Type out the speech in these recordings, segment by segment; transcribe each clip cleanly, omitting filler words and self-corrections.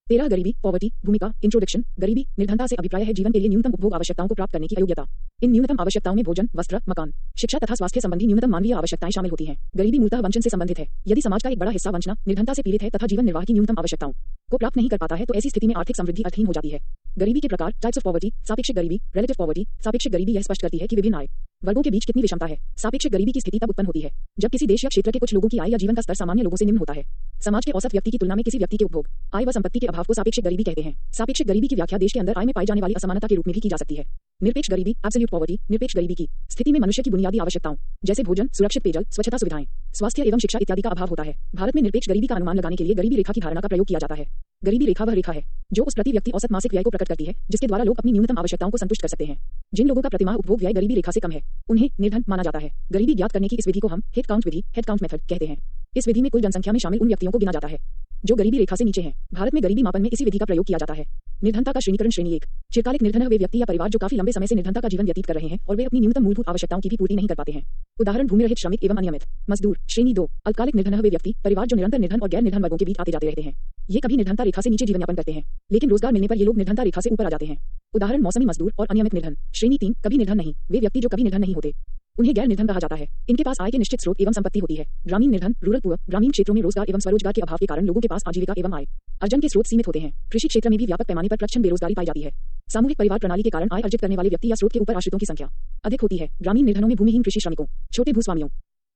13 गरीबी, पॉवर्टी, भूमिका, इंट्रोडक्शन। गरीबी, निर्धनता से अभिप्राय है जीवन के लिए न्यूनतम उपभोग आवश्यकताओं को प्राप्त करने की अयोग्यता। इन न्यूनतम आवश्यकताओं में भोजन, वस्त्र, मकान, शिक्षा तथा स्वास्थ्य संबंधी न्यूनतम मानवीय आवश्यकताएं शामिल होती हैं। गरीबी मूलतः वंचन से संबंधित है। यदि समाज का एक बड़ा हिस्सा वंचना, निर्धनता से पीड़ित है तथा जीवन निर्वाह की न्यूनतम आवश्यकताओं को प्राप्त नहीं कर पाता है तो ऐसी स्थिति में आर्थिक समृद्धि अर्थहीन हो जाती है। गरीबी के प्रकार, टाइप्स ऑफ पॉवर्टी। सापेक्षिक गरीबी, रिलेटिव पॉवर्टी। सापेक्षिक गरीबी यह स्पष्ट करती है कि विभिन्न आय वर्गों के बीच कितनी विषमता है। सापेक्षिक गरीबी की स्थिति तब उत्पन्न होती है जब किसी देश या क्षेत्र के कुछ लोगों की आय या जीवन का स्तर सामान्य लोगों से निम्न होता है। समाज के औसत व्यक्ति की तुलना में किसी व्यक्ति के उपभोग, आय व संपत्ति के अभाव को सापेक्षिक गरीबी कहते हैं। सापेक्षिक गरीबी की व्याख्या देश के अंदर आय में पाई जाने वाली असमानता के रूप में भी की जा सकती है। निरपेक्ष गरीबी, एब्सोल्यूट पॉवर्टी। निरपेक्ष गरीबी की स्थिति में मनुष्य की बुनियादी आवश्यकताओं जैसे भोजन, सुरक्षित पेयजल, स्वच्छता सुविधाएं, स्वास्थ्य एवं शिक्षा इत्यादि का अभाव होता है। भारत में निरपेक्ष गरीबी का अनुमान लगाने के लिए गरीबी रेखा की धारणा का प्रयोग किया जाता है। गरीबी रेखा वह रेखा है जो उस प्रति व्यक्ति औसत मासिक व्यय को प्रकट करती है जिसके द्वारा लोग अपनी न्यूनतम आवश्यकताओं को संतुष्ट कर सकते हैं। जिन लोगों का प्रतिमाह उपभोग व्यय गरीबी रेखा से कम है उन्हें निर्धन माना जाता है। गरीबी ज्ञात करने की इस विधि को हम हेड काउंट विधि, हेड काउंट मेथड कहते हैं। इस विधि में कुल जनसंख्या में शामिल उन व्यक्तियों को गिना जाता है जो गरीबी रेखा से नीचे हैं। भारत में गरीबी मापन में इसी विधि का प्रयोग किया जाता है। निर्धनता का श्रेणीकरण। श्रेणी 1, चिरकालिक निर्धन वे व्यक्ति या परिवार जो काफी लंबे समय से निर्धनता का जीवन व्यतीत कर रहे हैं और वे अपनी न्यूनतम मूलभूत आवश्यकताओं की भी पूर्ति नहीं कर पाते हैं। उदाहरण, भूमिरहित श्रमिक एवं अनियमित मजदूर। श्रेणी 2, अल्पकालिक निर्धन वे व्यक्ति, परिवार जो निरंतर निर्धन और गैर निर्धन वर्गों के बीच आते जाते रहते हैं। ये कभी निर्धनता रेखा से नीचे जीवन यापन करते हैं लेकिन रोजगार मिलने पर ये लोग निर्धनता रेखा से ऊपर आ जाते हैं। उदाहरण, मौसमी मजदूर और अनियमित निर्धन। श्रेणी 3, कभी निर्धन नहीं वे व्यक्ति जो कभी निर्धन नहीं होते, उन्हें गैर निर्धन कहा जाता है। इनके पास आय के निश्चित स्रोत एवं संपत्ति होती है। ग्रामीण निर्धन, रूरल पुअर। ग्रामीण क्षेत्रों में रोजगार एवं स्वरोजगार के अभाव के कारण लोगों के पास आजीविका एवं आय अर्जन के स्रोत सीमित होते हैं। कृषि क्षेत्र में भी व्यापक पैमाने पर प्रच्छन्न बेरोजगारी पाई जाती है। सामूहिक परिवार प्रणाली के कारण आय अर्जित करने वाले व्यक्ति या स्रोत के ऊपर आश्रितों की संख्या अधिक होती है। ग्रामीण निर्धनों में भूमिहीन कृषि श्रमिकों, छोटे भूस्वामियों,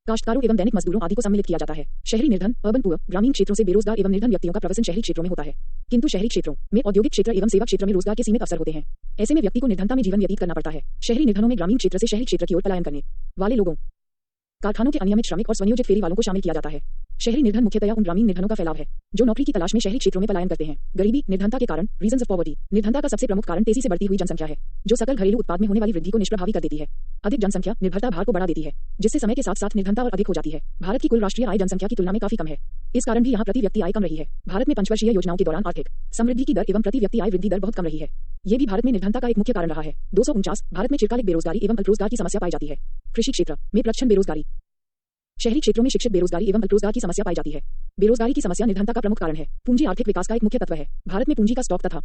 काश्तकारों एवं दैनिक मजदूरों आदि को सम्मिलित किया जाता है। शहरी निर्धन, अर्बन पुअर। ग्रामीण क्षेत्रों से बेरोजगार एवं निर्धन व्यक्तियों का प्रवसन शहरी क्षेत्रों में होता है किंतु शहरी क्षेत्रों में औद्योगिक क्षेत्र एवं सेवा क्षेत्र में रोजगार के सीमित अवसर होते हैं। ऐसे में व्यक्ति को निर्धनता में जीवन व्यतीत करना पड़ता है। शहरी निर्धनों में ग्रामीण क्षेत्र से शहरी क्षेत्र की ओर पलायन करने वाले लोगों, कारखानों के अनियमित श्रमिक और स्वनियोजित फेरी वालों को शामिल किया जाता है। शहरी निर्धन मुख्यतया उन ग्रामीण निर्धनों का फैलाव है जो नौकरी की तलाश में शहरी क्षेत्रों में पलायन करते हैं। गरीबी, निर्धनता के कारण। Reasons of poverty. निर्धनता का सबसे प्रमुख कारण तेजी से बढ़ती हुई जनसंख्या है जो सकल घरेलू उत्पाद में होने वाली वृद्धि को निष्प्रभावी कर देती है। अधिक जनसंख्या निर्भरता भार को बढ़ा देती है जिससे समय के साथ साथ निर्धनता और अधिक हो जाती है। भारत की कुल राष्ट्रीय आय जनसंख्या की तुलना में काफी कम है। इस कारण भी यहाँ प्रति व्यक्ति आय कम रही है। भारत में पंचवर्षीय योजनाओं के दौरान आर्थिक समृद्धि की दर एवं प्रति व्यक्ति आय वृद्धि दर बहुत कम रही है। ये भी भारत में निर्धनता का एक मुख्य कारण रहा है। 249, भारत में चिरकालिक बेरोजगारी एवं अल्परोजगार की समस्या पाई जाती है। कृषि क्षेत्र में प्रच्छन्न बेरोजगारी। शहरी क्षेत्रों में शिक्षित बेरोजगारी एवं अल्परोजगार की समस्या पाई जाती है। बेरोजगारी की समस्या निर्धनता का प्रमुख कारण है। पूंजी आर्थिक विकास का एक मुख्य तत्व है। भारत में पूंजी का स्टॉक तथा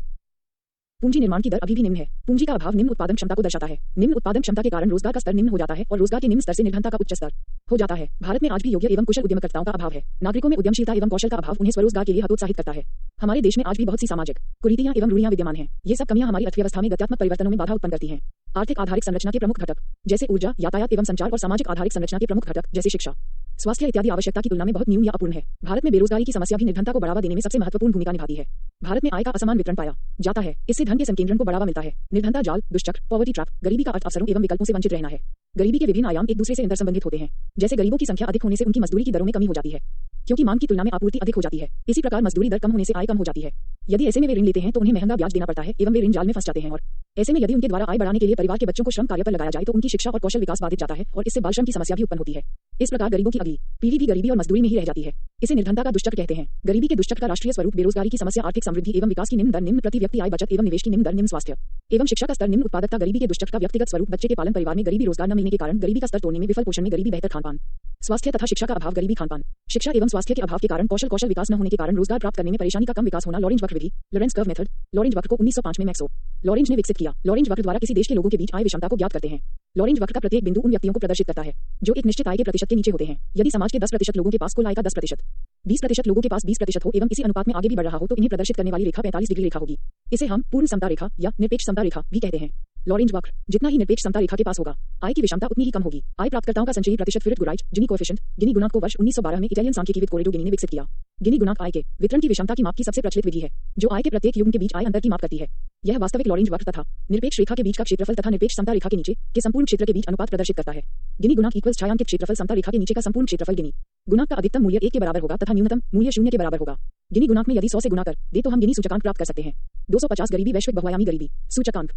पूंजी निर्माण की दर अभी भी निम्न है। पूंजी का अभाव निम्न उत्पादन क्षमता को दर्शाता है। निम्न उत्पादन क्षमता के कारण रोजगार का स्तर निम्न हो जाता है और रोजगार के निम्न स्तर से निर्धनता का उच्च स्तर हो जाता है। भारत में आज भी योग्य एवं कुशल उद्यमकर्ताओं का अभाव है। नागरिकों में उद्यमशीलता एवं कौशल का अभाव उन्हें स्वरोजगार के लिए हतोत्साहित करता है। हमारे देश में आज भी बहुत सी सामाजिक कुरीतियां एवं रूढ़ियां विद्यमान हैं। ये सब कमियां हमारी अर्थव्यवस्था में गत्यात्मक परिवर्तनों में बाधा उत्पन्न करती हैं। आर्थिक आधारिक संरचना के प्रमुख घटक जैसे ऊर्जा, यातायात एवं संचार और सामाजिक आधारिक संरचना के प्रमुख घटक जैसे शिक्षा, स्वास्थ्य इत्यादि आवश्यकता की तुलना में बहुत न्यून या अपूर्ण है। भारत में बेरोजगारी की समस्या भी निर्धनता को बढ़ावा देने में सबसे महत्वपूर्ण भूमिका निभाती है। भारत में आय का असमान वितरण पाया जाता है। इससे धन के संकेंद्रण को बढ़ावा मिलता है। निर्धनता जाल, दुष्चक्र, पॉवर्टी ट्रैप। गरीबी का अर्थ अवसरों एवं विकल्पों से वंचित रहना है। गरीबी के विभिन्न आयाम एक दूसरे से अंतर्संबंधित होते हैं। जैसे गरीबों की संख्या अधिक होने से उनकी मजदूरी की दरों में कमी हो जाती है क्योंकि मांग की तुलना में आपूर्ति अधिक हो जाती है। इसी प्रकार मजदूरी दर कम होने से आय कम हो जाती है। यदि ऐसे में वे ऋण लेते हैं तो उन्हें महंगा ब्याज देना पड़ता है एवं वे ऋण जाल में फंस जाते हैं। और ऐसे में यदि उनके द्वारा आय बढ़ाने के लिए परिवार के बच्चों को श्रम कार्य पर लगाया जाए तो उनकी शिक्षा और कौशल विकास बाधित जाता है और इससे बाल श्रम की समस्या भी उत्पन्न होती है। इस प्रकार गरीबों की अगली पीढ़ी भी गरीबी और मजदूरी में ही रह जाती है। इसे निर्धनता का दुष्चक्र कहते हैं। गरीबी के दुष्चक्र का राष्ट्रीय स्वरूप बेरोजगारी की समस्या, आर्थिक समृद्धि एवं विकास की निम्न दर, निम्न प्रति व्यक्ति आय बचत एवं निवेश की निम्न दर, निम्न स्वास्थ्य एवं शिक्षा का स्तर, निम्न उत्पादकता। गरीबी के दुष्चक्र का व्यक्तिगत स्वरूप बच्चे के पालन, परिवार में गरीबी, रोजगार न मिलने के कारण गरीबी का स्तर तोड़ने में विफल, पोषण में गरीबी, बेहतर खानपान, स्वास्थ्य तथा शिक्षा का अभाव। गरीबी, खानपान, शिक्षा एवं स्वास्थ्य के अभाव के कारण कौशल विकास न होने के कारण रोजगार प्राप्त करने में परेशानी का कम विकास होना। लॉरेंज वक्र विधि, लॉरेंज कर्व मेथड। लॉरेंज वक्र को 1905 में मैक्सो लॉरेंज ने विकसित किया। लॉरेंज वक्र द्वारा किसी देश के लोगों के बीच आय विषमता को ज्ञात करते हैं। लॉरेंज वक्र का प्रत्येक बिंदु उन व्यक्तियों को प्रदर्शित करता है जो एक निश्चित आय के प्रतिशत के नीचे होते हैं। यदि समाज के 10% लोगों के पास कुल आय का 10%, 20% लोगों के पास 20% हो एवं इसी अनुपात में आगे भी बढ़ रहा हो तो इन्हें प्रदर्शित करने वाली रेखा 45 डिग्री रेखा होगी। इसे हम पूर्ण समता रेखा या निरपेक्ष समता रेखा भी कहते हैं। लॉरेंज वक्र, जितना ही निरपेक्ष समता रेखा के पास होगा आय की विषमता उतनी ही कम होगी। आय प्राप्तकर्ताओं का संचयी प्रतिशत फिरिट गुराइट जिनी कोएफिशिएंट गिनी गुणांक को वर्ष 1912 में इटालियन सांख्यिकीविद कोरेडो गिनी ने विकसित किया। गिनी गुणांक आय के वितरण की विषमता की माप की सबसे प्रचलित विधि है जो आय के प्रत्येक युग्म के बीच आय अंतर की माप करती है। यह वास्तविक लॉरेंज वक्र तथा निरपेक्ष रेखा के बीच का क्षेत्रफल तथा निरपेक्ष समता रेखा के नीचे के संपूर्ण क्षेत्र के बीच अनुपात प्रदर्शित करता है। गिनी गुणांक इक्वल्स छायांकित क्षेत्रफल समता रेखा के नीचे का संपूर्ण क्षेत्रफल। गिनी गुणांक का अधिकतम मूल्य 1 के बराबर होगा तथा न्यूनतम मूल्य 0 के बराबर होगा। गिनी गुणांक में यदि 100 से गुणा कर दे तो हम गिनी सूचकांक प्राप्त कर सकते हैं। 250 गरीबी, वैश्विक बहुआयामी गरीबी सूचकांक।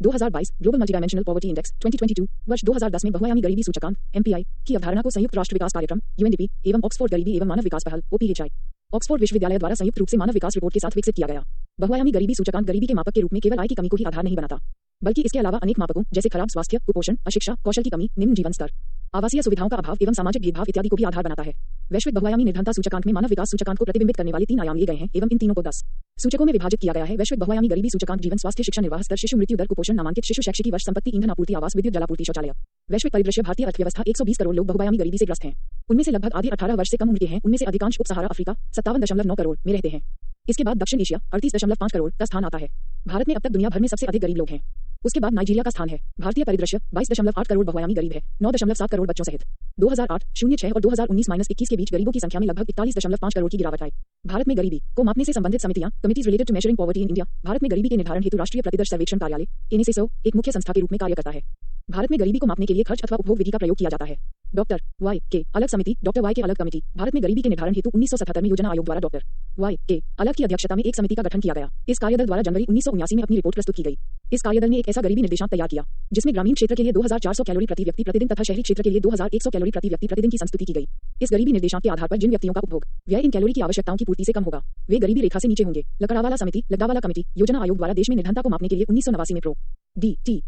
2022 ग्लोबल मल्टीडायमेंशनल पॉवर्टी इंडेक्स 2022 वर्ष 2010 में बहुआयामी गरीबी सूचकांक MPI की अवधारणा को संयुक्त राष्ट्र विकास कार्यक्रम UNDP एवं ऑक्सफोर्ड गरीबी एवं मानव विकास पहल OPHI ऑक्सफोर्ड विश्वविद्यालय द्वारा संयुक्त रूप से मानव विकास रिपोर्ट के साथ विकसित किया गया। बहुआयामी गरीबी सूचकांक गरीबी के मापक के रूप में केवल आय की कमी को ही आधार नहीं बनाता बल्कि इसके अलावा अनेक मापकों जैसे खराब स्वास्थ्य, कुपोषण, अशिक्षा, कौशल की कमी, निम्न जीवन स्तर, आवासीय सुविधाओं का अभाव एवं सामाजिक भेदभाव इत्यादि को भी आधार बनाता है। वैश्विक बहुआयामी निर्धनता सूचकांक में मानव विकास सूचकांक को प्रतिबिंबित करने वाले 3 आयाम लिए गए हैं एवं इन तीनों को 10 सूचकों में विभाजित किया गया है। वैश्विक बहुआयामी गरीबी सूचकांक जीवन स्वास्थ्य, शिक्षा निर्वाह स्तर, शिशु मृत्यु दर, कुपोषण, नामांकित शिशु, शैक्षिकी वर्ष, संपत्ति, ईंधन आपूर्ति, आवास, विद्युत, जलापूर्ति, शौचालय। वैश्विक परिदृश्य भारतीय अर्थव्यवस्था 120 करोड़ लोग बहुआयामी गरीबी से ग्रस्त हैं। उनमें से लगभग आधे 18 वर्ष से कम उम्र के हैं। उनमें से अधिकांश उप सहारा अफ्रीका 57.9 करोड़ में रहते हैं। इसके बाद दक्षिण एशिया 38.5 करोड़ का स्थान आता है। भारत में अब तक दुनिया भर में सबसे अधिक गरीब लोग हैं। उसके बाद नाइजीरिया का स्थान है। भारतीय परिदृश्य 22.8 करोड़ बहुआयामी गरीब है, 9.7 करोड़ बच्चों सहित। 2008-06 और 2019-21 के बीच गरीबों की संख्या में लगभग 41.5 करोड़ की गिरावट आई। भारत में गरीबी को मापने से संबंधित समितियां, committees related to measuring poverty in India, Bharat में गरीबी के निर्धारण हेतु राष्ट्रीय प्रतिदर्श सर्वेक्षण कार्यालय (एनएसएसओ) एक मुख्य संस्था के रूप में कार्य करता है। भारत में गरीबी को मापने के लिए खर्च अथवा उपभोग विधि का प्रयोग किया जाता है। डॉक्टर वाई के अलग समिति, डॉक्टर वाई के अलग कमेटी। भारत में गरीबी के निर्धारण हेतु 1977 में योजना आयोग द्वारा डॉक्टर वाई के अलग की अध्यक्षता में एक समिति का गठन किया गया। इस कार्यदल द्वारा जनवरी 1979 में अपनी रिपोर्ट प्रस्तुत की गई। इस कार्यदल ने एक ऐसा गरीबी निर्देशांक तैयार किया जिसमें ग्रामीण क्षेत्र के लिए 2400 कैलोरी प्रति व्यक्ति प्रतिदिन तथा शहरी क्षेत्र के लिए 2100 कैलोरी प्रति व्यक्ति प्रतिदिन की संस्तुति की गई। इस गरीबी निर्देशांक के आधार पर जिन व्यक्तियों का उपभोग व्यय इन कैलोरी की आवश्यकताओं की पूर्ति से कम होगा वे गरीबी रेखा से नीचे होंगे। लकड़ावाला समिति, लकड़ावाला कमेटी योजना आयोग द्वारा देश में निर्धनता को मापने के लिए 1989 में प्रो डी टी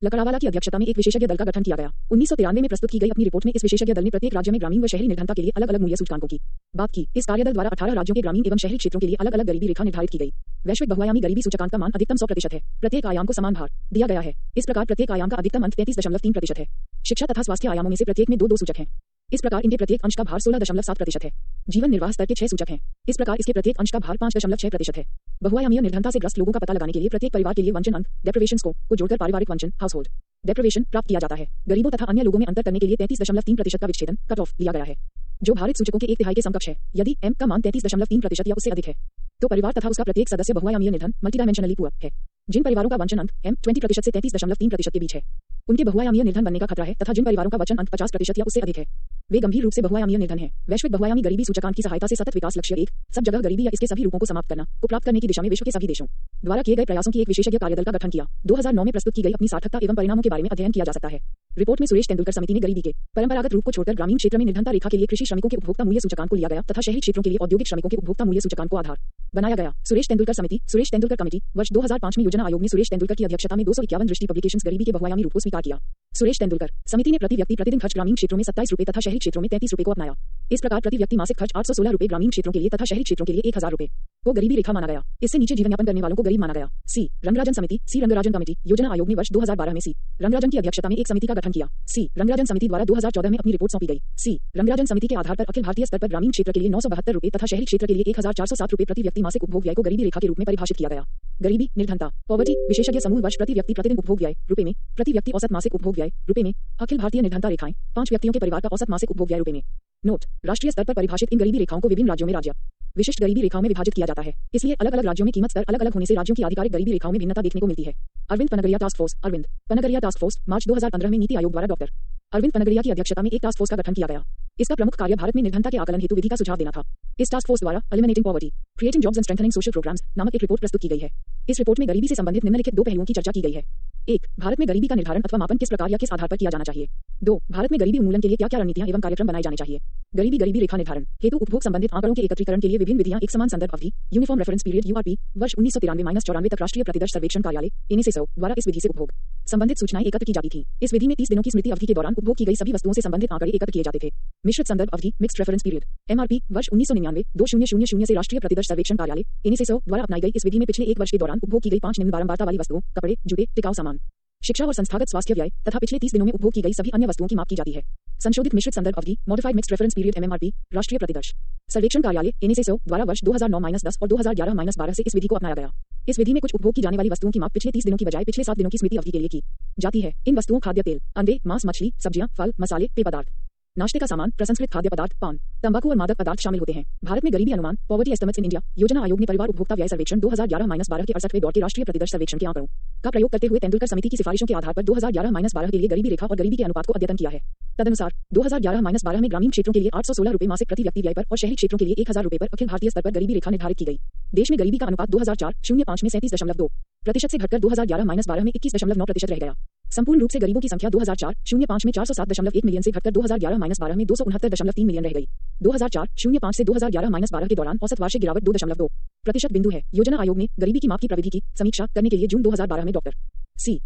लकड़ावाला की अध्यक्षता में एक विशेषज्ञ दल का गठन किया गया। 1993 में प्रस्तुत की गई अपनी रिपोर्ट में इस विशेषज्ञ दल ने प्रत्येक राज्य में ग्रामीण व शहरी निर्धनता के लिए अलग अलग मूल्य सूचकांकों की बात की। इस कार्यदल द्वारा 18 राज्यों के ग्रामीण एवं शहरी क्षेत्रों के लिए अलग अलग गरीबी रेखा निर्धारित की गई। वैश्विक बहुआयामी गरीबी सूचकांक का मान अधिकतम 100% है। प्रत्येक आयाम को समान भार दिया गया है। इस प्रकार प्रत्येक आयाम का अधिकतम अंक 33.3% है। शिक्षा तथा स्वास्थ्य आयामों में से प्रत्येक में 2 सूचक हैं। इस प्रकार इनके प्रत्येक अंश का भार 16.7% है। जीवन निर्वाह स्तर के 6 सूचक हैं। इस प्रकार इसके प्रत्येक अंश का भार 5.6% है। बहुआयामीय निर्धनता से ग्रस्त लोगों का पता लगाने के लिए प्रत्येक परिवार के लिए वंचन अंक डेप्रिवेशन स्कोर को जोड़कर पारिवारिक वंचन हाउसहोल्ड डेप्रिवेशन प्राप्त किया जाता है। गरीबों तथा अन्य लोगों में अंतर करने के लिए 33.3% का विच्छेदन कट ऑफ लिया गया है, जो भारित सूचकों के 1/3 के समकक्ष है। यदि m का मान 33.3% या उससे अधिक है तो परिवार तथा उसका प्रत्येक सदस्य बहुआयामीय निर्धन मल्टीडायमेंशनली पुअर है। जिन परिवारों का वंचन अंक m 20% से 33.3% के बीच है उनके बहुआयामीय निर्धन बनने का खतरा है तथा जिन परिवारों का वचन अंक 50% या उससे अधिक है वे गंभीर रूप से बहुआयामीय निर्धन हैं। वैश्विक बहुआयामी गरीबी सूचकांक की सहायता से सतत विकास लक्ष्य 1 सब जगह गरीबी या इसके सभी रूपों को समाप्त करना को प्राप्त करने की दिशा में विश्व के सभी देशों द्वारा किए गए प्रयासों की एक विशेषज्ञ कार्यदल का गठन किया। 2009 में प्रस्तुत की गई अपनी सार्थकता एवं परिणामों के बारे में अध्ययन किया जा सकता है। रिपोर्ट में सुरेश तेंदुलकर समिति ने गरीबी के परंपरागत रूप को छोड़कर ग्रामीण क्षेत्र में निर्धनता रेखा के लिए कृषि श्रमिकों के उपभोक्ता मूल्य सूचकांक को लिया गया तथा शहरी क्षेत्रों के लिए औद्योगिक श्रमिकों के उपभोक्ता मूल्य सूचकांक को आधार बनाया गया। सुरेश तेंदुलकर समिति, सुरेश तेंदुलकर कमेटी। वर्ष 2005 में योजना आयोग ने सुरेश तेंदुलकर की अध्यक्षता में 251 दृष्टि पब्लिकेशंस गरीबी के बहुआयामी रूप को स्वीकार किया। सुरेश तेंदुलकर समिति ने प्रति व्यक्ति प्रतिदिन खर्च ग्रामीण क्षेत्रों में 27 रुपए तथा शहरी क्षेत्रों में 33 रुपए को अपनाया। इस प्रकार प्रति व्यक्ति मासिक खर्च 816 रुपए ग्रामीण क्षेत्रों के लिए तथा शहरी क्षेत्रों के लिए 1000 रुपए को गरीबी रेखा माना गया। इससे नीचे जीवन यापन करने वालों को गरीब माना गया। सी रंगराजन समिति, सी रंगराजन कमेटी योजना आयोग ने वर्ष 2012 में सी रंगराजन की अध्यक्षता में एक समिति का गठन किया। सी रंगराजन समिति द्वारा 2014 में अपनी रिपोर्ट सौंपी गई। सी रंगराजन समिति के आधार पर अखिल भारतीय स्तर पर ग्रामीण क्षेत्र के लिए 972 रुपए तथा शहरी क्षेत्र के लिए 1407 रुपए प्रति व्यक्ति मासिक उपभोग व्यय को गरीबी रेखा के रूप में परिभाषित किया गया। गरीबी निर्धनता पॉवर्टी विशेषज्ञ समूह वर्ष प्रति व्यक्ति प्रतिदिन उपभोग व्यय रुपए में, प्रति व्यक्ति औसत मासिक उपभोग व्यय रुपए में। अखिल भारतीय निर्धनता रेखाएं 5 व्यक्तियों के परिवार का औसत मासिक उपभोग व्यय रुपए में। नोट, राष्ट्रीय स्तर पर परिभाषित इन गरीबी रेखाओं को विभिन्न राज्यों में राज्य विशिष्ट गरीबी रेखाओं में विभाजित किया जाता है। इसलिए अलग अलग राज्यों में कीमत स्तर अलग अलग होने से राज्यों की आधिकारिक गरीबी रेखाओं में भिन्नता देखने को मिलती है। अरविंद पनगरिया टास्क फोर्स मार्च 2015 में नीति आयोग द्वारा डॉक्टर अरविंद पनगरिया की अध्यक्षता में एक टास्क फोर्स का गठन किया गया। इसका प्रमुख कार्य भारत में निर्धनता के आकलन हेतु विधि का सुझाव देना था। इस टास्क फोर्स द्वारा eliminating poverty, creating jobs and strengthening social programs नामक एक रिपोर्ट प्रस्तुत की गई है। इस रिपोर्ट में गरीबी से संबंधित निम्नलिखित 2 पहलुओं की चर्चा की गई है। 1. भारत में गरीबी का निर्धारण अथवा मापन किस प्रकार या किस आधार पर किया जाना चाहिए। 2. भारत में गरीबी उन्मूलन के लिए क्या क्या रणनीतियां एवं कार्यक्रम बनाए जाने चाहिए। गरीबी रेखा निर्धारण हेतु उपभोग संबंधित आंकड़ों के एकत्रीकरण के लिए विभिन्न विधियां। एक समान संदर्भ अवधि यूनिफॉर्म रेफरेंस पीरियड यूआरपी वर्ष 1993-94 तक राष्ट्रीय प्रतिदर्श सर्वेक्षण कार्यालय एनएसएसओ द्वारा इस विधि से उपभोग संबंधित सूचनाएं एकत्र की जाती थी। इस विधि में 30 दिनों की स्मृति अवधि के दौरान उपभोग की गई सभी वस्तुओं से संबंधित आंकड़े एकत्र किए जाते थे। मिश्रित संदर्भ अवधि मिक्स्ड रेफरेंस पीरियड एमआरपी वर्ष 1999-2000 से राष्ट्रीय प्रतिदर्श सर्वेक्षण कार्यालय एनएसएसओ द्वारा अपनाई गई इस विधि में पिछले 1 वर्ष के दौरान उपभोग की गई 5 निम्न बारंबारता वाली वस्तुओं, कपड़े, जूते, टिकाऊ सामान, शिक्षा और संस्थागत स्वास्थ्य व्यय तथा पिछले 30 दिनों में उपभोग की गई सभी अन्य वस्तुओं की माप की जाती है। संशोधित मिश्रित संदर्भ अवधि मॉडिफाइड मिक्स्ड रेफरेंस पीरियड एमएमआरपी राष्ट्रीय प्रतिदर्श सर्वेक्षण कार्यालय एनएसएसओ द्वारा वर्ष 2009-10 और 2011-12 से इस विधि को अपनाया गया। इस विधि में कुछ उपभोग की जाने वाली वस्तुओं की माप पिछले 30 दिनों की बजाय पिछले 7 दिनों की स्मृति अवधि के लिए की जाती है। इन वस्तुओं खाद्य तेल, अंडे, मांस, मछली, सब्जियां, फल, मसाले, पेय पदार्थ, नाश्ते का सामान, प्रसंस्कृत खाद्य पदार्थ, पान, तंबाकू और मादक पदार्थ शामिल होते हैं। भारत में गरीबी अनुमान पॉवर्टी एस्टिमेट्स इन इंडिया योजना आयोग ने परिवार उपभोक्ता व्यय सर्वेक्षण 2011-12 के 68वें दौर के राष्ट्रीय प्रतिदर्श सर्वेक्षण के आंकड़ों का प्रयोग करते हुए तेंदुलकर समिति की सिफारिशों के आधार पर 2011-12 के लिए गरीबी रेखा और गरीबी के अनुपात को अद्यतन किया है। तदनुसार 2011-12 में ग्रामीण क्षेत्रों के लिए 816 रुपए मासिक प्रति व्यक्ति व्यय पर और शहरी क्षेत्रों के लिए 1000 रुपए पर अखिल भारतीय स्तर पर गरीबी रेखा निर्धारित की गई। देश में गरीबी का अनुपात 2004-05 में 37.2% से घटकर 2011-12 में 21.9% रह गया। संपूर्ण रूप से गरीबों की संख्या 2004-05 में 407.1 मिलियन से घटकर 2011-12 में 269.3 मिलियन रह गई। 2004-05 से 2011-12 के दौरान औसत वार्षिक गिरावट 2.2% बिंदु है। योजना आयोग ने गरीबी की माप की प्रविधि की समीक्षा करने के लिए जून 2012 में डॉक्टर सी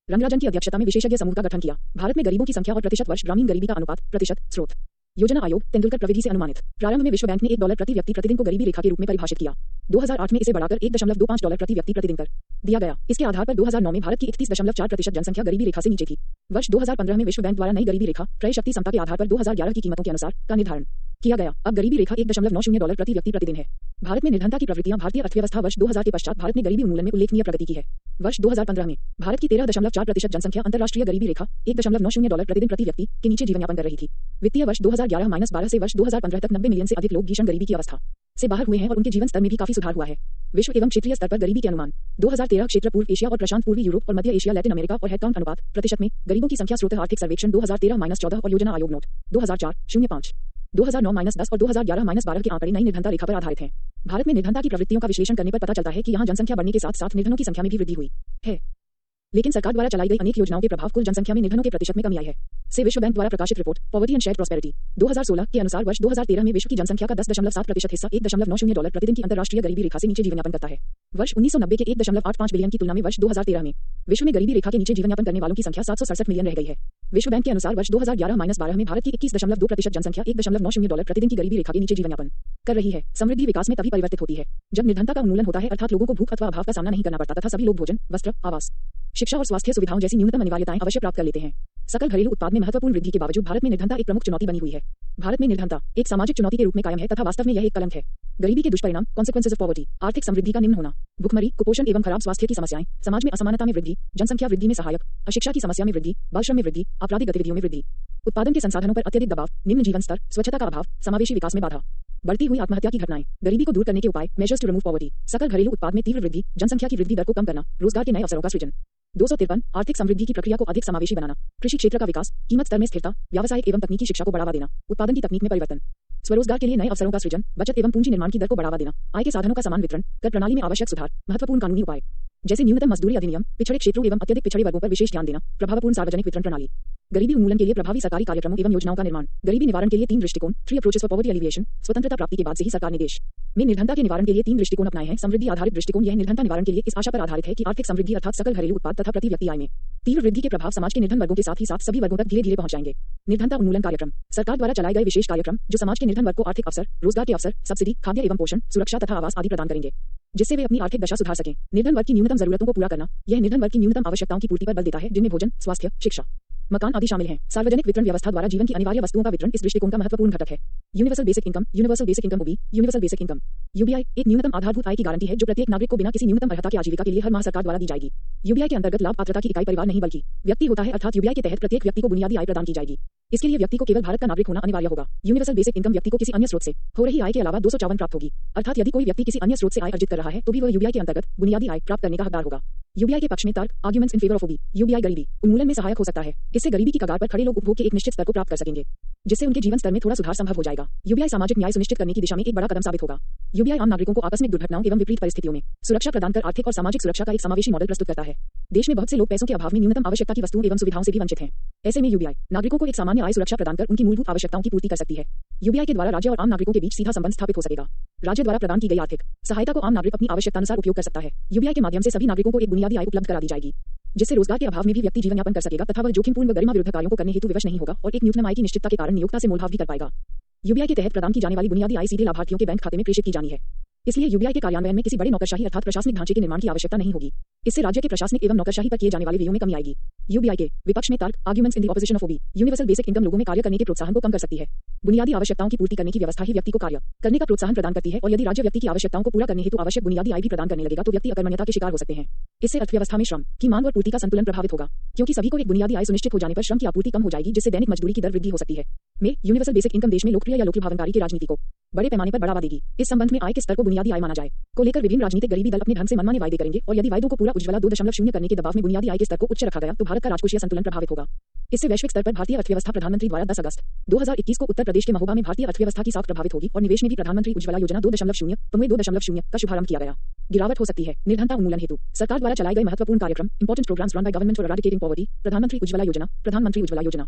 रंगराजन की अध्यक्षता में विशेषज्ञ समूह का गठन किया। भारत में गरीबों की संख्या और प्रतिशत वर्ष ग्रामीण गरीबी का अनुपात प्रतिशत स्रोत योजना आयोग तेंदुलकर प्रविधि से अनुमानित। प्रारंभ में विश्व बैंक ने $1 प्रति व्यक्ति प्रतिदिन को गरीबी रेखा के रूप में परिभाषित किया। 2008 में इसे बढ़ाकर $1.25 प्रति व्यक्ति प्रतिदिन कर दिया गया। इसके आधार पर 2009 में भारत की 31.4% जनसंख्या गरीबी रेखा से नीचे थी। वर्ष 2015 में विश्व बैंक द्वारा नई गरीबी रेखा क्रय शक्ति समता के आधार पर 2011 की कीमतों के अनुसार का निर्धारण किया गया। अब गरीबी रेखा $1.90 प्रति व्यक्ति प्रतिदिन है। भारत में निर्धनता की प्रवृत्तियां। भारतीय अर्थव्यवस्था वर्ष 2000 के पश्चात भारत ने गरीबी उन्मूलन में उल्लेखनीय प्रगति की है। वर्ष 2015 में भारत की 13.4% जनसंख्या अंतर्राष्ट्रीय गरीबी रेखा $1.90 प्रतिदिन प्रति व्यक्ति के नीचे जीवन यापन कर रही थी। वित्तीय वर्ष 2011-12 से वर्ष 2015 तक 90 मिलियन से अधिक लोग भीषण गरीबी की अवस्था से बाहर हुए हैं और उनके जीवन स्तर में भी काफी सुधार हुआ है। विश्व एवं क्षेत्रीय स्तर पर गरीबी के अनुमान 2013 क्षेत्र पूर्व एशिया और प्रशांत पूर्वी यूरोप और मध्य एशिया लैटिन अमेरिका और हेडकाउंट अनुपात प्रतिशत में गरीबों की संख्या। स्रोत आर्थिक सर्वेक्षण 2013-14 और योजना आयोग नोट 2004-05 2009-10 और 2011-12 के आंकड़े नई निर्धनता रेखा पर आधारित हैं। भारत में निर्धनता की प्रवृत्तियों का विश्लेषण करने पर पता चलता है कि यहाँ जनसंख्या बढ़ने के साथ साथ निर्धनों की संख्या में भी वृद्धि हुई है। लेकिन सरकार द्वारा चलाई गई अनेक योजनाओं के प्रभाव कुल जनसंख्या में निर्धनों के प्रतिशत में कमी आई है। से विश्व बैंक द्वारा प्रकाशित report poverty and shared prosperity 2016 के अनुसार वर्ष 2013 में विश्व की जनसंख्या का 10.7% हिस्सा $1.90 प्रतिदिन की अंतर्राष्ट्रीय गरीबी रेखा से नीचे जीवन यापन करता है। वर्ष 1990 के 1.85 बिलियन की तुलना में वर्ष 2013 में विश्व में गरीबी रेखा के नीचे जीवन यापन करने वालों की संख्या 767 मिलियन रह गई है। विश्व बैंक के अनुसार वर्ष 2011-12 में भारत की 21.2% जनसंख्या $1.90 प्रतिदिन की गरीबी रेखा के नीचे जीवन यापन कर रही है। समृद्धि विकास में तभी परिवर्तित होती है जब निर्धनता का उन्मूलन होता है, अर्थात लोगों को भूख अथवा अभाव का सामना नहीं करना पड़ता तथा सभी लोग भोजन, वस्त्र, आवास, शिक्षा और स्वास्थ्य सुविधाओं जैसी न्यूनतम अनिवार्यताएं अवश्य प्राप्त कर लेते हैं। सकल घरेलू उत्पाद में महत्वपूर्ण वृद्धि के बावजूद भारत में निर्धनता एक प्रमुख चुनौती बनी हुई है। भारत में निर्धनता एक सामाजिक चुनौती के रूप में कायम है तथा वास्तव में यह एक कलंक है। गरीबी के दुष्परिणाम कॉन्सिक्वेंसेस ऑफ पॉवर्टी, आर्थिक समृद्धि का निम्न होना, भुखमरी, कुपोषण एवं खराब स्वास्थ्य की समस्याएं, समाज में असमानता में वृद्धि, जनसंख्या वृद्धि में सहायक, अशिक्षा की समस्या में वृद्धि, बाल श्रम में वृद्धि, आपराधिक गतिविधियों में वृद्धि, उत्पादन के संसाधनों पर अत्यधिक दबाव, निम्न जीवन स्तर, स्वच्छता का अभाव, समावेशी विकास में बाधा, बढ़ती हुई आत्महत्या की घटनाएं। गरीबी को दूर करने के उपाय मेजर्स टू रिमूव पॉवर्टी, सकल घरेलू उत्पाद में तीव्र वृद्धि, जनसंख्या की वृद्धि दर को कम करना, रोजगार के नए अवसरों का सृजन। 253 आर्थिक समृद्धि की प्रक्रिया को अधिक समावेशी बनाना, कृषि क्षेत्र का विकास, कीमत स्तर में स्थिरता, व्यावसायिक एवं तकनीकी शिक्षा को बढ़ावा देना, उत्पादन की तकनीक में परिवर्तन, स्वरोजगार के लिए नए अवसरों का सृजन, बचत एवं पूंजी निर्माण की दर को बढ़ावा देना, आय के साधनों का समान वितरण, कर प्रणाली में आवश्यक सुधार, महत्वपूर्ण कानूनी उपाय जैसे न्यूनतम मजदूरी अधिनियम, पिछड़े क्षेत्रों एवं अत्यधिक पिछड़े वर्गों पर विशेष ध्यान देना, प्रभावपूर्ण सार्वजनिक वितरण प्रणाली, गरीबी उन्मूलन के लिए प्रभावी सरकारी कार्यक्रमों एवं योजनाओं का निर्माण, गरीबी निवारण के लिए 3 दृष्टिकोण 3 अप्रोचेस फॉर पॉवर्टी एलिविएशन। स्वतंत्रता प्राप्ति के बाद से ही सरकार ने देश में निर्धनता के निवारण के लिए 3 दृष्टिकोण अपनाए हैं। समृद्धि आधारित दृष्टिकोण यह निर्धनता निवारण के लिए इस आशा पर आधारित है कि आर्थिक समृद्धि अर्थात सकल घरेलू उत्पाद तथा प्रति व्यक्ति आय में तीव्र वृद्धि के प्रभाव समाज के निर्धन वर्गों के साथ ही साथ सभी वर्गों तक धीरे धीरे पहुंच जाएंगे। निर्धनता उन्मूलन कार्यक्रम सरकार द्वारा चलाए गए विशेष कार्यक्रम जो समाज के निर्धन वर्ग को आर्थिक अवसर, रोजगार के अवसर, सब्सिडी, खाद्य एवं पोषण, सुरक्षा तथा आवास आदि प्रदान करेंगे जिससे वे अपनी आर्थिक दशा सुधार सकें। निर्धन वर्ग की न्यूनतम जरूरतों को पूरा करना यह निर्धन वर्ग की न्यूनतम आवश्यकताओं की पूर्ति पर बल देता है जिनमें भोजन, स्वास्थ्य, शिक्षा, मकान आदि शामिल हैं। सार्वजनिक वितरण व्यवस्था द्वारा जीवन की अनिवार्य वस्तुओं का वितरण इस दृष्टिकोण का महत्वपूर्ण घटक है। यूनिवर्सल बेसिक इनकम ओबी, यूनिवर्सल बेसिक इनकम यूबीआई एक न्यूनतम आधारभूत आय की गारंटी है जो प्रत्येक नागरिक को बिना किसी न्यूनतम अर्हता के आजीविका के लिए हर माह सरकार द्वारा दी जाएगी। यूबीआई के अंतर्गत लाभ पात्रता की इकाई परिवार नहीं बल्कि व्यक्ति होता है, अर्थात यूबीआई के तहत प्रत्येक व्यक्ति को बुनियादी आय प्रदान की जाएगी। इसके लिए व्यक्ति को केवल भारत का नागरिक होना अनिवार्य होगा। यूनिवर्सल बेसिक इनकम व्यक्ति को किसी अन्य स्रोत से हो रही आय के अलावा 254 प्राप्त होगी, अर्थात यदि कोई व्यक्ति किसी अन्य स्रोत से आय अर्जित कर रहा है तो भी वह यूबीआई के अंतर्गत बुनियादी आय प्राप्त करने का हकदार होगा। यूबीआई के पक्ष में तर्क arguments in favour of UBI, UBI गरीबी उन्मूलन में सहायक हो सकता है। इससे गरीबी की कगार पर खड़े लोग उपभोग के एक निश्चित स्तर को प्राप्त कर सकेंगे जिससे उनके जीवन स्तर में थोड़ा सुधार संभव हो जाएगा। यूबीआई सामाजिक न्याय सुनिश्चित करने की दिशा में एक बड़ा कदम साबित होगा। यूबीआई आम नागरिकों को आकस्मिक दुर्घटनाओं एवं विपरीत परिस्थितियों में सुरक्षा प्रदान कर आर्थिक और सामाजिक सुरक्षा का एक समावेशी मॉडल प्रस्तुत करता है। देश में बहुत से लोग पैसों के अभाव में न्यूनतम आवश्यकता की वस्तुओं एवं सुविधाओं से भी वंचित हैं। ऐसे में यूबीआई नागरिकों को एक सामान्य आय सुरक्षा प्रदान कर उनकी मूलभूत आवश्यकताओं की पूर्ति कर सकती है। यूबीआई के द्वारा राज्य और आम नागरिकों के बीच सीधा संबंध स्थापित हो सकेगा। राज्य द्वारा प्रदान की गई आर्थिक सहायता को आम नागरिक अपनी आवश्यकतानुसार उपयोग कर सकता है। यूबीआई के माध्यम से सभी नागरिकों को एक बुनियादी आय उपलब्ध करा दी जाएगी जिससे रोजगार के अभाव में भी व्यक्ति जीवन यापन कर सकेगा तथा वह जोखिमपूर्ण व गरिमा विरुद्ध कार्यों को करने हेतु विवश नहीं होगा और एक न्यूनतम आय की निश्चितता के कारण नियोक्ता से मोलभाव भी कर पाएगा। यूबीआई के तहत प्रदान की जाने वाली बुनियादी आय सीधे लाभार्थियों के बैंक खाते में प्रेषित की जानी है। इसलिए यूबीआई के कार्यान्वयन में किसी बड़े नौकरशाही अर्थात प्रशासनिक ढांचे के निर्माण की आवश्यकता नहीं होगी। इससे राज्य के प्रशासनिक एवं नौकरशाही पर किए जाने वाले व्ययों में कमी आएगी। यूबीआई के विपक्ष में तर्क arguments in the opposition of UBI, universal basic income लोगों में कार्य करने के प्रोत्साहन को कम कर सकती है। बुनियादी आवश्यकताओं की पूर्ति करने की व्यवस्था ही व्यक्ति को कार्य करने का प्रोत्साहन प्रदान करती है और यदि राज्य व्यक्ति की आवश्यकताओं को पूरा करने हेतु आवश्यक बुनियादी आय भी प्रदान करने लगेगा तो व्यक्ति अकर्मण्यता के शिकार हो सकते हैं। इससे अर्थव्यवस्था में श्रम की मांग और पूर्ति का संतुलन प्रभावित होगा क्योंकि सभी को एक बुनियादी आय सुनिश्चित हो जाने पर श्रम की आपूर्ति कम हो जाएगी जिससे दैनिक मजदूरी की दर वृद्धि हो सकती है। यूनिवर्सल बेसिक इनकम देश में लोकप्रिय या लोकभावनकारी की राजनीति को बड़े पैमाने पर बढ़ावा देगी। इस संबंध में आय के स्तर को बुनियादी आय माना जाए को लेकर विभिन्न राजनीतिक गरीबी दल अपने ढंग से मनमाने वायदे करेंगे और यदि वायदों को पूरा उज्ज्वला 2.0 करने के दबाव में बुनियादी आय के स्तर को उच्च रखा गया तो भारत का राजकोषीय संतुलन प्रभावित होगा। इससे वैश्विक स्तर पर भारतीय अर्थव्यवस्था प्रधानमंत्री द्वारा 10 अगस्त 2021 को उत्तर प्रदेश के महोबा में भारतीय अर्थव्यवस्था की साख प्रभावित होगी और निवेश में भी प्रधानमंत्री उज्ज्वला योजना 2.0 का शुभारंभ किया गया। गिरावट हो सकती है। निर्धनता उन्मूलन हेतु सरकार द्वारा चलाए गए महत्वपूर्ण कार्यक्रम important programmes run by government for eradicating poverty, Pradhan Mantri Ujjwala योजना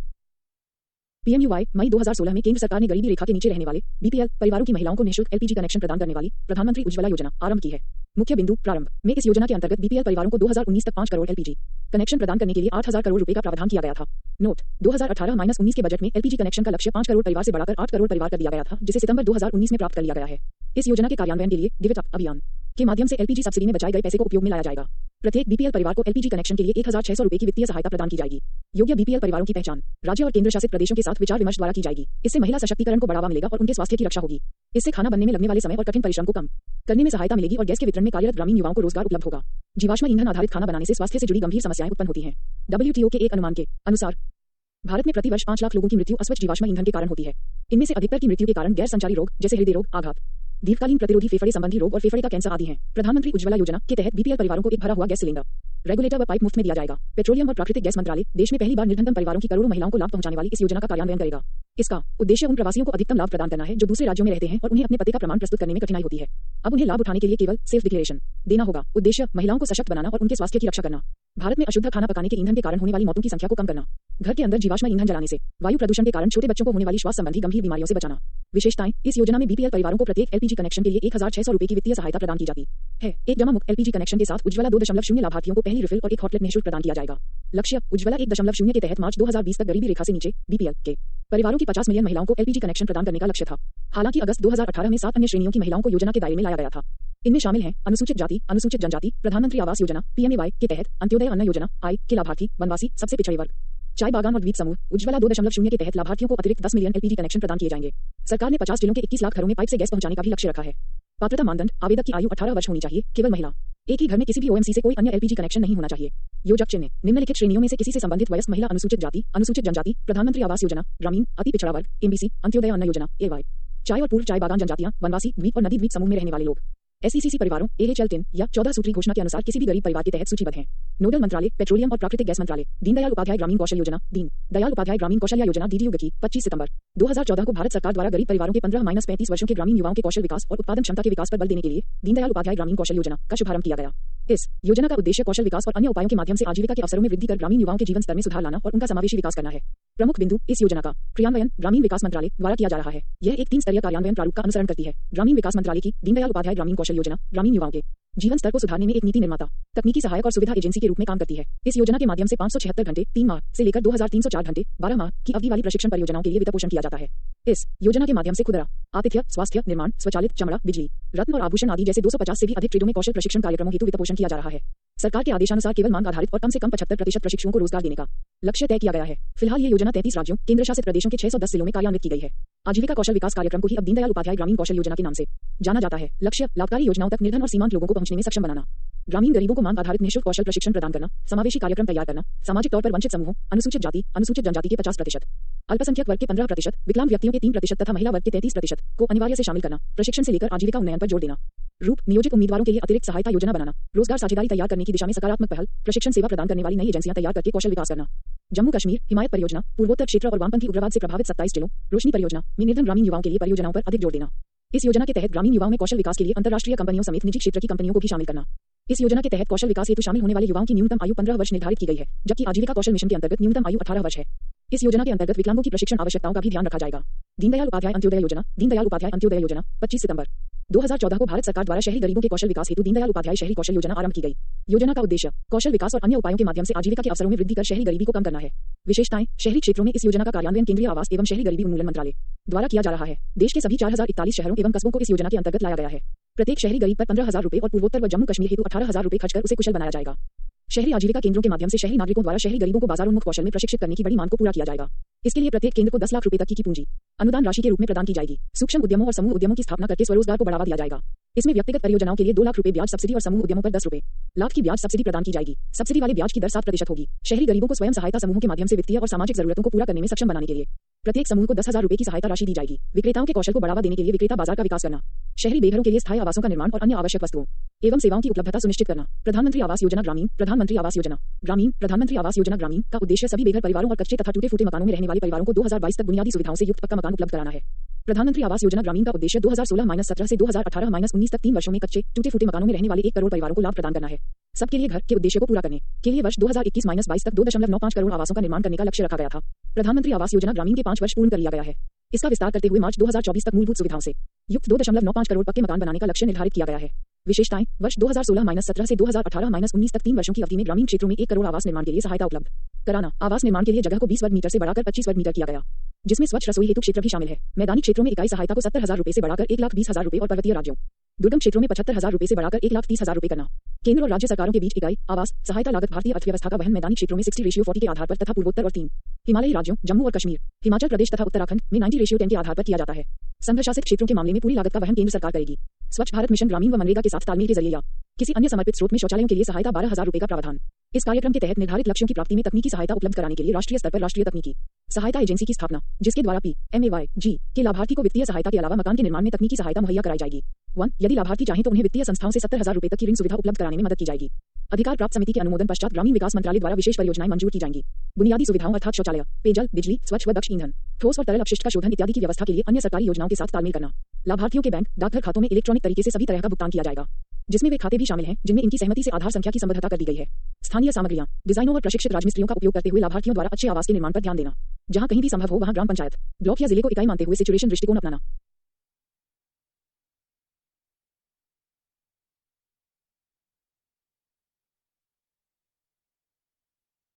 पीएमयूवाई मई 2016 में केंद्र सरकार ने गरीबी रेखा के नीचे रहने वाले बीपीएल परिवारों की महिलाओं को निःशुल्क एलपीजी कनेक्शन प्रदान करने वाली प्रधानमंत्री उज्ज्वला योजना आरंभ की है। मुख्य बिंदु प्रारंभ में इस योजना के अंतर्गत बीपीएल परिवारों को 2019 तक 5 करोड़ एलपीजी कनेक्शन प्रदान करने के लिए 8,000 करोड़ रुपए का प्रावधान किया गया था। नोट 2018-19 के बजट में एलपीजी कनेक्शन का लक्ष्य 5 करोड़ परिवार से बढ़ाकर 8 करोड़ परिवार कर दिया गया था, जिसे सितंबर 2019 में प्राप्त कर लिया गया है। इस योजना के कार्यान्वयन के लिए गिव इट अप अभियान के माध्यम से एलपीजी सब्सिडी में बचाए गए पैसे को उपयोग में लाया जाएगा। प्रत्येक बीपीएल परिवार को एलपीजी कनेक्शन के लिए 1,600 रुपए की वित्तीय सहायता प्रदान की जाएगी। योग्य बीपीएल परिवारों की पहचान राज्य और केंद्र शासित प्रदेशों के साथ विचार विमर्श द्वारा की जाएगी। इससे महिला सशक्तिकरण को बढ़ावा मिलेगा और उनके स्वास्थ्य की रक्षा होगी। इससे खाना बनने में लगने वाले समय और कठिन परिश्रम को कम करने में सहायता मिलेगी और गैस के वितरण में कार्यरत ग्रामीण युवाओं को रोजगार उपलब्ध होगा। जीवाश्म ईंधन आधारित खाना बनाने से स्वास्थ्य से जुड़ी गंभीर समस्याएं उत्पन्न होती हैं। WTO के एक अनुमान के अनुसार भारत में प्रति वर्ष 5 लाख लोगों की मृत्यु अस्वच्छ जीवाश्म ईंधन के कारण होती है। इनमें से अधिकतर की मृत्यु के कारण गैर संचारी रोग जैसे हृदय रोग, आघात, दीर्घकालीन प्रतिरोधी फेफड़े संबंधी रोग और फेफड़े का कैंसर आदि हैं। प्रधानमंत्री उज्ज्वला योजना के तहत बीपीएल परिवारों को एक भरा हुआ गैस सिलेंडर, रेगुलेटर व पाइप मुफ्त में दिया जाएगा। पेट्रोलियम और प्राकृतिक गैस मंत्रालय देश में पहली बार निर्धनतम परिवारों की करोड़ों महिलाओं को लाभ पहुंचाने वाली इस योजना का कार्यान्वयन करेगा। इसका उद्देश्य उन प्रवासियों को अधिकतम लाभ प्रदान करना है जो दूसरे राज्यों में रहते हैं और उन्हें अपने पते का प्रमाण प्रस्तुत करने में कठिनाई होती है। अब उन्हें लाभ उठाने के लिए केवल सेल्फ डिक्लेरेशन देना होगा। उद्देश्य महिलाओं को सशक्त बनाना और उनके स्वास्थ्य की रक्षा करना। भारत में अशुद्ध खाना पकाने के ईंधन के कारण होने वाली मौतों की संख्या को कम करना। घर के अंदर जीवाश्म ईंधन जलाने से वायु प्रदूषण के कारण छोटे बच्चों को होने वाली श्वास संबंधी गंभीर बीमारियों से बचाना। विशेषताएं इस योजना में बीपीएल परिवारों को प्रत्येक एलपीजी कनेक्शन के लिए 1,600 रुपए की वित्तीय सहायता प्रदान की जाती है। एक जमा मुक्त एलपीजी कनेक्शन के साथ उज्ज्वला 2.0 लाभार्थियों को पहली रिफिल और एक हॉटप्लेट निःशुल्क प्रदान किया जाएगा। लक्ष्य उज्ज्वला 1.0 के तहत मार्च 2020 तक गरीबी रेखा से नीचे बीपीएल के परिवारों की 50 मिलियन महिलाओं को एलपीजी कनेक्शन प्रदान करने का लक्ष्य था। हालांकि अगस्त 2018 में 7 अन्य श्रेणियों की महिलाओं को योजना के दायरे में लाया गया था। इनमें शामिल हैं अनुसूचित जाति, अनुसूचित जनजाति, प्रधानमंत्री आवास योजना पीएमएवाई के तहत अंत्योदय अन्न योजना आई के लाभार्थी, वनवासी, सबसे पिछड़े वर्ग, चाय बागान और द्वीप समूह। उज्ज्वला 2.0 के तहत लाभार्थियों को अतिरिक्त 10 मिलियन एलपीजी कनेक्शन प्रदान किए जाएंगे। सरकार ने 50 जिलों के 21 लाख घरों में पाइप से गैस पहुंचाने का भी लक्ष्य रखा है। पात्रता मानदंड आवेदक की आयु 18 वर्ष होनी चाहिए, केवल महिला। एक ही घर में किसी भी ओएमसी से कोई अन्य एलपीजी कनेक्शन नहीं होना चाहिए। योजक चिन्ह निम्नलिखित श्रेणियों में से किसी से संबंधित वयस्क महिला, अनुसूचित जाति, अनुसूचित जनजाति, प्रधानमंत्री आवास योजना, ग्रामीण, अति पिछड़ा वर्ग, एमबीसी, अंत्योदय अन्न योजना एवाई, चाय और पूर्व चाय बागान जनजातियां, वनवासी, द्वीप और नदी द्वीप समूह में रहने वाले लोग। SECC परिवारों AHL 3 या 14 सूत्री घोषणा के अनुसार किसी भी गरीब परिवार के तहत सूचीबद्ध हैं। नोडल मंत्रालय पेट्रोलियम और प्राकृतिक गैस मंत्रालय, दीनदयाल उपाध्याय ग्रामीण कौशल योजना, दीन दयाल उपाध्याय ग्रामीण कौशल्या योजना DDU गति 25 सितंबर 2014 को भारत सरकार द्वारा गरीब परिवारों के 15-35 वर्षों के ग्रामीण युवाओं के कौशल विकास और उत्पादन क्षमता के विकास पर बल देने के लिए दीनदयाल उपाध्याय ग्रामीण कौशल योजना का शुभारंभ किया गया। इस योजना का उद्देश्य कौशल विकास और अन्य उपायों के माध्यम से आजीविका के अवसरों में वृद्धि कर ग्रामीण युवाओं के जीवन स्तर में सुधार लाना और उनका समावेशी विकास करना है। प्रमुख बिंदु इस योजना का क्रियान्वयन ग्रामीण विकास मंत्रालय द्वारा किया जा रहा है। यह एक 3 स्तरीय कार्यान्वयन प्रारूप का अनुसरण करती है। ग्रामीण विकास मंत्रालय की दीनदयाल उपाध्याय ग्रामीण कौशल योजना ग्रामीण युवाओं के जीवन स्तर को सुधारने में एक नीति निर्माता, तकनीकी सहायक और सुविधा एजेंसी के रूप में काम करती है। इस योजना के माध्यम से 576 घंटे 3 माह से लेकर 2304 घंटे 12 माह की अवधि वाली प्रशिक्षण परियोजनाओं के लिए वित्तपोषण किया जाता है। इस योजना के माध्यम से खुदरा, आतिथ्य, स्वास्थ्य, निर्माण, स्वचालित, चमड़ा, बिजली, रत्न और आभूषण आदि जैसे 250 से भी अधिक ट्रेडों में कौशल प्रशिक्षण कार्यक्रमों हेतु वित्तपोषण किया जा रहा है। सरकार के आदेशानुसार केवल मांग आधारित और कम से कम 75% प्रशिक्षुओं को रोजगार देने का लक्ष्य तय किया गया है। फिलहाल ये योजना 33 राज्यों, केंद्र शासित प्रदेशों के 610 जिलों में कार्यान्वित की गई है। आजीविका कौशल विकास कार्यक्रम को ही अब दीनदयाल उपाध्याय ग्रामीण कौशल योजना के नाम से जाना जाता है। लक्ष्य लाभकारी योजनाओं तक निर्धन और सीमांत लोगों को पहुंचने में सक्षम बनाना, ग्रामीण गरीबों को मांग आधारित निःशुल्क कौशल प्रशिक्षण प्रदान करना, समावेशी कार्यक्रम तैयार करना, सामाजिक तौर पर वंचित समूहों, अनुसूचित जाति, अनुसूचित जनजाति के 50%, अल्पसंख्यक वर्ग के 15%, विकलांग व्यक्तियों के 3% तथा महिला वर्ग के 33% को अनिवार्य से शामिल करना, प्रशिक्षण से लेकर आजीविका उन्नयन पर जोर देना, रूप नियोजित उम्मीदवारों के लिए अतिरिक्त सहायता योजना बनाना, रोजगार साझेदारी तैयार करने की दिशा में सकारात्मक पहल, प्रशिक्षण सेवा प्रदान करने वाली नई एजेंसियां तैयार करके कौशल विकास करना। जम्मू कश्मीर हिमायत परियोजना, पूर्वोत्तर क्षेत्र और वामपंथी उग्रवाद से प्रभावित 27 जिलों, रोशनी परियोजना में निर्धन ग्रामीण युवाओं के लिए परियोजनाओं पर अधिक जोर देना। इस योजना के तहत ग्रामीण युवाओं में कौशल विकास के लिए अंतर्राष्ट्रीय कंपनियों समेत निजी क्षेत्र की कंपनियों को भी शामिल करना। इस योजना के तहत कौशल विकास हेतु शामिल होने वाले युवाओं की न्यूनतम आयु 15 वर्ष निर्धारित की गई है, जबकि आजीविका कौशल मिशन के अंतर्गत न्यूनतम आयु 18 वर्ष है। इस योजना के अंतर्गत विकलांगों की प्रशिक्षण आवश्यकताओं का भी ध्यान रखा जाएगा। दीनदयाल उपाध्याय अंत्योदय योजना, दीनदयाल उपाध्याय अंत्योदय योजना 25 सितंबर 2014 को भारत सरकार द्वारा शहरी गरीबों के कौशल विकास हेतु दीनदयाल उपाध्याय शहरी कौशल योजना आरंभ की गई। योजना का उद्देश्य कौशल विकास और अन्य उपायों के माध्यम से आजीविका के अवसरों में वृद्धि कर शहरी गरीबी को कम करना है। विशेषताएं शहरी क्षेत्रों में इस योजना का कार्यान्वयन केंद्रीय आवास एवं शहरी गरीबी उन्मूलन मंत्रालय द्वारा किया जा रहा है। देश के सभी 4041 शहरों एवं कस्बों को इस योजना के अंतर्गत लाया गया है। प्रत्येक शहरी गरीब पर 15,000 रुपए और पूर्वोत्तर व जम्मू कश्मीर हेतु 18,000 रुपए खर्च कर उसे कुशल बनाया जाएगा। शहरी आजीविका केंद्रों के माध्यम से शहरी नागरिकों द्वारा शहरी गरीबों को बाजारोन्मुख कौशल में प्रशिक्षित करने की बड़ी मांग को पूरा किया जाएगा। इसके लिए प्रत्येक केंद्र को 10 लाख रुपए तक की पूंजी अनुदान राशि के रूप में प्रदान की जाएगी। सूक्ष्म उद्यमों और समूह उद्यमों की स्थापना करके स्वरोजगार को बढ़ावा दिया जाएगा। इसमें व्यक्तिगत परियोजनाओं के लिए 2 लाख रुपए ब्याज सब्सिडी और समूह उद्यमों पर 10 रुपए लाख की ब्याज सब्सिडी प्रदान की जाएगी। सब्सिडी वाले ब्याज की दर 7% होगी। शहरी गरीबों को स्वयं सहायता समूहों के माध्यम से वित्तीय और सामाजिक जरूरतों को पूरा करने में सक्षम बनाने के लिए प्रत्येक समूह को 10,000 रुपए की सहायता राशि दी जाएगी। विक्रेताओं के कौशल को बढ़ावा देने के लिए विक्रेता बाजार का विकास करना, शहरी बेघरों के लिए स्थायी आवासों का निर्माण और अन्य आवश्यक वस्तुओं एवं सेवाओं की उपलब्धता सुनिश्चित करना। प्रधानमंत्री आवास योजना ग्रामीण, प्रधानमंत्री आवास योजना ग्रामीण, प्रधानमंत्री आवास योजना ग्रामीण का उद्देश्य सभी बेघर परिवारों और कच्चे तथा टूटे फूटे मकानों में रहने वाले परिवारों को 2022 तक बुनियादी सुविधाओं से युक्त पक्का मकान उपलब्ध कराना है। प्रधानमंत्री आवास योजना ग्रामीण का उद्देश्य 2016-17 से 2018-19 तक 3 वर्षों में कच्चे टूटे फूटे मकानों में रहने वाले 1 करोड़ परिवारों को लाभ प्रदान करना है। सबके लिए घर के उद्देश्य को पूरा करने के लिए वर्ष 2021-22 तक 2.95 करोड़ आवासों का निर्माण करने का लक्ष्य रखा गया था। प्रधानमंत्री आवास योजना ग्रामीण के 5 वर्ष पूर्ण कर लिया गया है। इसका विस्तार करते हुए मार्च 2024 तक मूलभूत सुविधाओं से युक्त 2.95 करोड़ पक्के मकान बनाने का लक्ष्य निर्धारित किया गया है। विशेषताएं वर्ष 2016-17 से 2018-19 तक 3 वर्षों की अवधि में ग्रामीण क्षेत्रों में 1 करोड़ आवास निर्माण के लिए सहायता उपलब्ध कराना। आवास निर्माण के लिए जगह को 20 वर्ग मीटर से बढ़ाकर 25 वर्ग मीटर किया गया, जिसमें स्वच्छ रसोई हेतु क्षेत्र भी शामिल है। मैदानी क्षेत्रों में इकाई सहायता को 70,000 रुपए से बढ़ाकर 1,20,000 रुपए और पर्वतीय राज्यों दुर्गम क्षेत्रों में 75,000 रुपए से बढ़ाकर 1,30,000 रुपए करना। केंद्र और राज्य सरकारों के बीच इकाई आवास सहायता लागत भारतीय अर्थव्यवस्था का वहन मैदानी क्षेत्रों में 60:40 के आधार पर तथा पूर्वोत्तर और 3 हिमालयी राज्यों जम्मू और कश्मीर, हिमाचल प्रदेश तथा उत्तराखंड में 90:10 के आधार पर किया जाता है। संघ शासित क्षेत्रों के मामले में पूरी लागत का वहन केंद्र सरकार करेगी। स्वच्छ भारत मिशन ग्रामीण व मनरेगा के साथ तालमेल के जरिए या किसी अन्य समर्पित स्रोत में शौचालयों के लिए सहायता 12,000 रुपए का प्रावधान। इस कार्यक्रम के तहत निर्धारित लक्ष्यों की प्राप्ति में तकनीकी सहायता उपलब्ध कराने के लिए राष्ट्रीय स्तर पर राष्ट्रीय तकनीकी सहायता एजेंसी की स्थापना, जिसके द्वारा PMAY-G के लाभार्थी को वित्तीय सहायता के अलावा मकान के निर्माण में तकनीकी सहायता मुहैया कराई जाएगी। 1. यदि लाभार्थी चाहें तो उन्हें वित्तीय संस्थाओं से 70,000 रुपए तक की ऋण सुविधा उपलब्ध कराने में मदद की जाएगी। अधिकार प्राप्त समिति के अनुमोदन पश्चात ग्रामीण विकास मंत्रालय द्वारा विशेष परियोजनाएं मंजूर की जाएंगी। बुनियादी सुविधाओं अर्थात शौचालय, पेयजल, बिजली, स्वच्छ व दक्ष ईंधन, ठोस और तरल अपशिष्ट का शोधन इत्यादि की व्यवस्था के लिए अन्य सरकारी योजनाओं के साथ तालमेल करना। लाभार्थियों के बैंक डाकघर खातों में इलेक्ट्रॉनिक तरीके से सभी तरह का भुगतान किया जाएगा, जिसमें वे खाते भी शामिल हैं जिनमें इनकी सहमति से आधार संख्या की संबद्धता कर दी गई है। स्थानीय सामग्रियां, डिजाइनों और प्रशिक्षित राजमिस्त्रियों का उपयोग करते हुए लाभार्थियों द्वारा अच्छे आवास के निर्माण पर ध्यान देना। जहां कहीं भी संभव हो वहां ग्राम पंचायत, ब्लॉक या जिले को इकाई मानते हुए सिचुएशन दृष्टिकोण अपनाना।